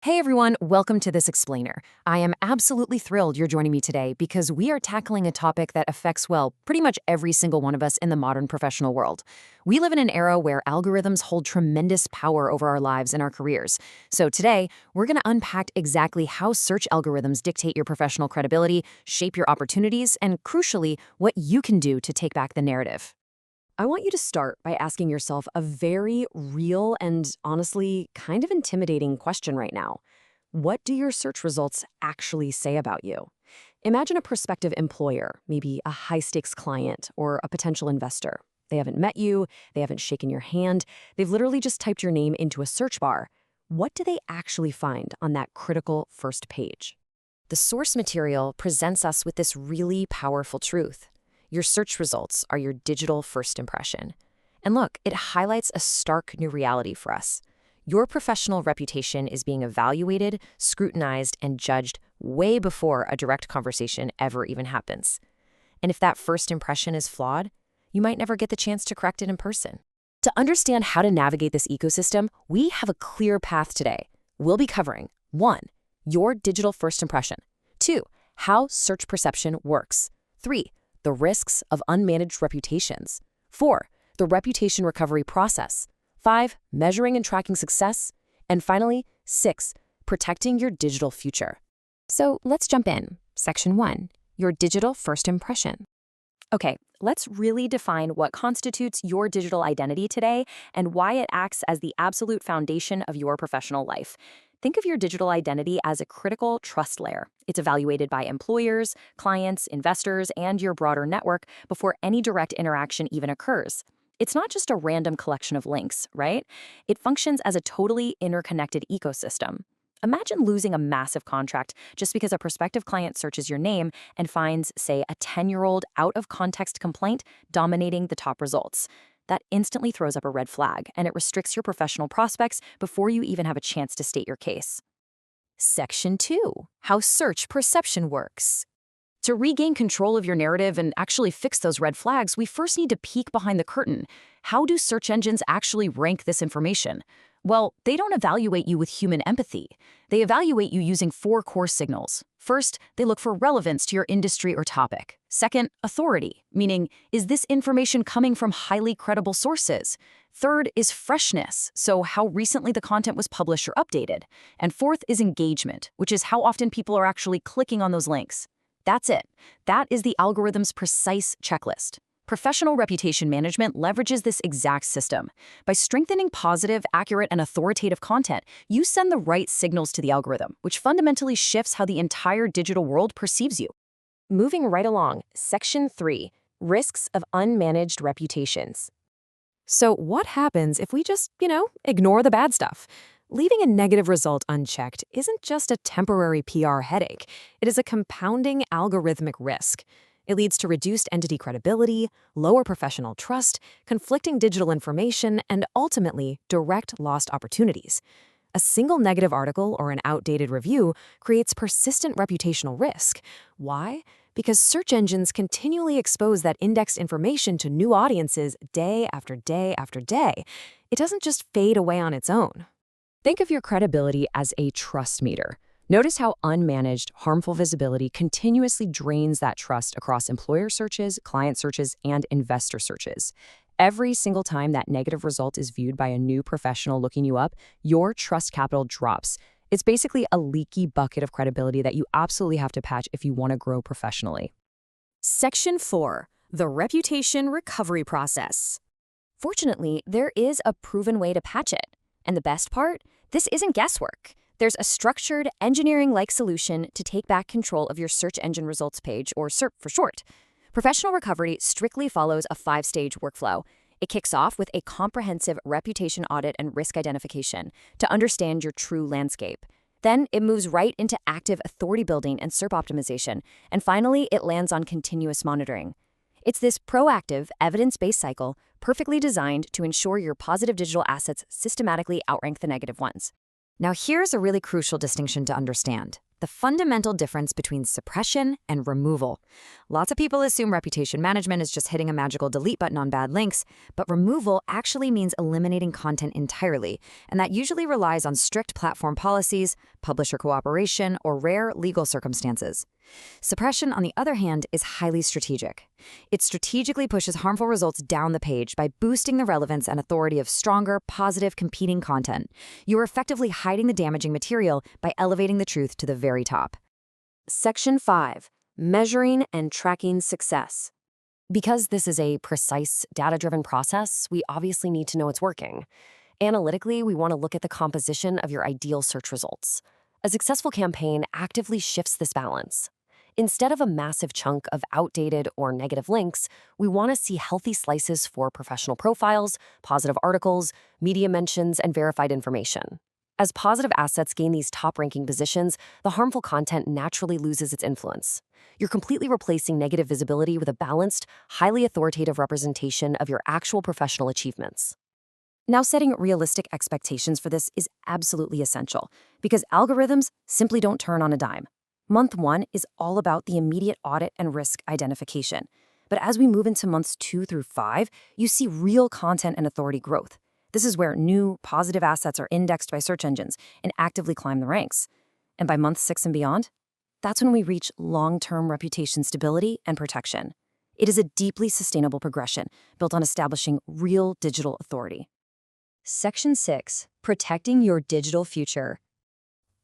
Hey everyone, welcome to This Explainer. I am absolutely thrilled you're joining me today because we are tackling a topic that affects, well, pretty much every single one of us in the modern professional world. We live in an era where algorithms hold tremendous power over our lives and our careers. So today, we're going to unpack exactly how search algorithms dictate your professional credibility, shape your opportunities, and crucially, what you can do to take back the narrative. I want you to start by asking yourself a very real and honestly kind of intimidating question right now. What do your search results actually say about you? Imagine a prospective employer, maybe a high-stakes client or a potential investor. They haven't met you, they haven't shaken your hand, they've literally just typed your name into a search bar. What do they actually find on that critical first page? The source material presents us with this really powerful truth. Your search results are your digital first impression. And look, it highlights a stark new reality for us. Your professional reputation is being evaluated, scrutinized, and judged way before a direct conversation ever even happens. And if that first impression is flawed, you might never get the chance to correct it in person. To understand how to navigate this ecosystem, we have a clear path today. We'll be covering 1. Your digital first impression. 2. How search perception works. 3. The risks of unmanaged reputations. 4. The reputation recovery process. 5. Measuring and tracking success. And finally, 6. Protecting your digital future. So let's jump in. Section 1. Your digital first impression. Okay, let's really define what constitutes your digital identity today and why it acts as the absolute foundation of your professional life. Think of your digital identity as a critical trust layer. It's evaluated by employers, clients, investors, and your broader network before any direct interaction even occurs. It's not just a random collection of links, right? It functions as a totally interconnected ecosystem. Imagine losing a massive contract just because a prospective client searches your name and finds, say, a 10-year-old out-of-context complaint dominating the top results. That instantly throws up a red flag, and it restricts your professional prospects before you even have a chance to state your case. Section 2. How search perception works. To regain control of your narrative and actually fix those red flags, we first need to peek behind the curtain. How do search engines actually rank this information? Well, they don't evaluate you with human empathy. They evaluate you using 4 core signals. First, they look for relevance to your industry or topic. Second, authority, meaning, is this information coming from highly credible sources? Third is freshness, so how recently the content was published or updated. And fourth is engagement, which is how often people are actually clicking on those links. That's it. That is the algorithm's precise checklist. Professional reputation management leverages this exact system. By strengthening positive, accurate, and authoritative content, you send the right signals to the algorithm, which fundamentally shifts how the entire digital world perceives you. Moving right along, Section 3, Risks of Unmanaged Reputations. So what happens if we just, ignore the bad stuff? Leaving a negative result unchecked isn't just a temporary PR headache. It is a compounding algorithmic risk. It leads to reduced entity credibility, lower professional trust, conflicting digital information, and ultimately, direct lost opportunities. A single negative article or an outdated review creates persistent reputational risk. Why? Because search engines continually expose that indexed information to new audiences day after day after day. It doesn't just fade away on its own. Think of your credibility as a trust meter. Notice how unmanaged, harmful visibility continuously drains that trust across employer searches, client searches, and investor searches. Every single time that negative result is viewed by a new professional looking you up, your trust capital drops. It's basically a leaky bucket of credibility that you absolutely have to patch if you want to grow professionally. Section 4. The Reputation Recovery Process. Fortunately, there is a proven way to patch it. And the best part? This isn't guesswork. There's a structured, engineering-like solution to take back control of your search engine results page, or SERP for short. Professional recovery strictly follows a 5-stage workflow. It kicks off with a comprehensive reputation audit and risk identification to understand your true landscape. Then it moves right into active authority building and SERP optimization. And finally, it lands on continuous monitoring. It's this proactive, evidence-based cycle perfectly designed to ensure your positive digital assets systematically outrank the negative ones. Now here's a really crucial distinction to understand. the fundamental difference between suppression and removal. Lots of people assume reputation management is just hitting a magical delete button on bad links, but removal actually means eliminating content entirely, and that usually relies on strict platform policies, publisher cooperation, or rare legal circumstances. Suppression, on the other hand, is highly strategic. It strategically pushes harmful results down the page by boosting the relevance and authority of stronger, positive, competing content. You are effectively hiding the damaging material by elevating the truth to the very top. Section 5. Measuring and tracking success. Because this is a precise, data-driven process, we obviously need to know it's working. Analytically, we want to look at the composition of your ideal search results. A successful campaign actively shifts this balance. Instead of a massive chunk of outdated or negative links, we want to see healthy slices for professional profiles, positive articles, media mentions, and verified information. As positive assets gain these top-ranking positions, the harmful content naturally loses its influence. You're completely replacing negative visibility with a balanced, highly authoritative representation of your actual professional achievements. Now, setting realistic expectations for this is absolutely essential, because algorithms simply don't turn on a dime. Month 1 is all about the immediate audit and risk identification. But as we move into months 2 through 5, you see real content and authority growth. This is where new, positive assets are indexed by search engines and actively climb the ranks. And by month 6 and beyond, that's when we reach long-term reputation stability and protection. It is a deeply sustainable progression built on establishing real digital authority. Section 6. Protecting your digital future.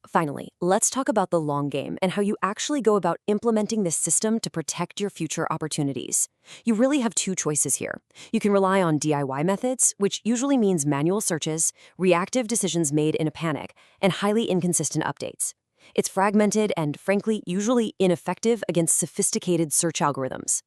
Finally, let's talk about the long game and how you actually go about implementing this system to protect your future opportunities. You really have 2 choices here. You can rely on DIY methods, which usually means manual searches, reactive decisions made in a panic, and highly inconsistent updates. It's fragmented and, frankly, usually ineffective against sophisticated search algorithms.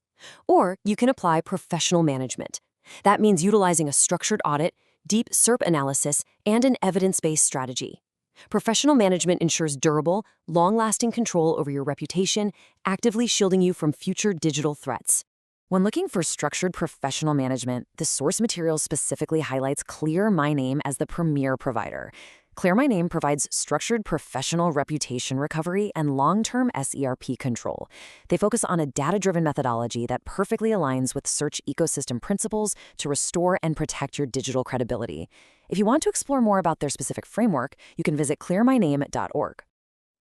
Or you can apply professional management. That means utilizing a structured audit, deep SERP analysis, and an evidence-based strategy. Professional management ensures durable, long-lasting control over your reputation, actively shielding you from future digital threats. When looking for structured professional management, the source material specifically highlights Clear My Name as the premier provider. Clear My Name provides structured professional reputation recovery and long-term SERP control. They focus on a data-driven methodology that perfectly aligns with search ecosystem principles to restore and protect your digital credibility. If you want to explore more about their specific framework, you can visit clearmyname.org.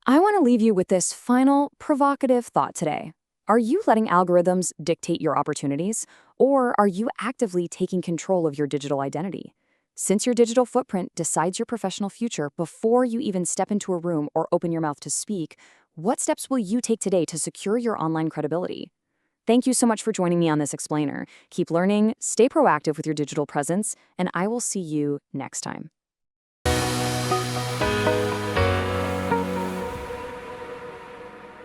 I want to leave you with this final, provocative thought today. Are you letting algorithms dictate your opportunities, or are you actively taking control of your digital identity? Since your digital footprint decides your professional future before you even step into a room or open your mouth to speak, what steps will you take today to secure your online credibility? Thank you so much for joining me on this explainer. Keep learning, stay proactive with your digital presence, and I will see you next time.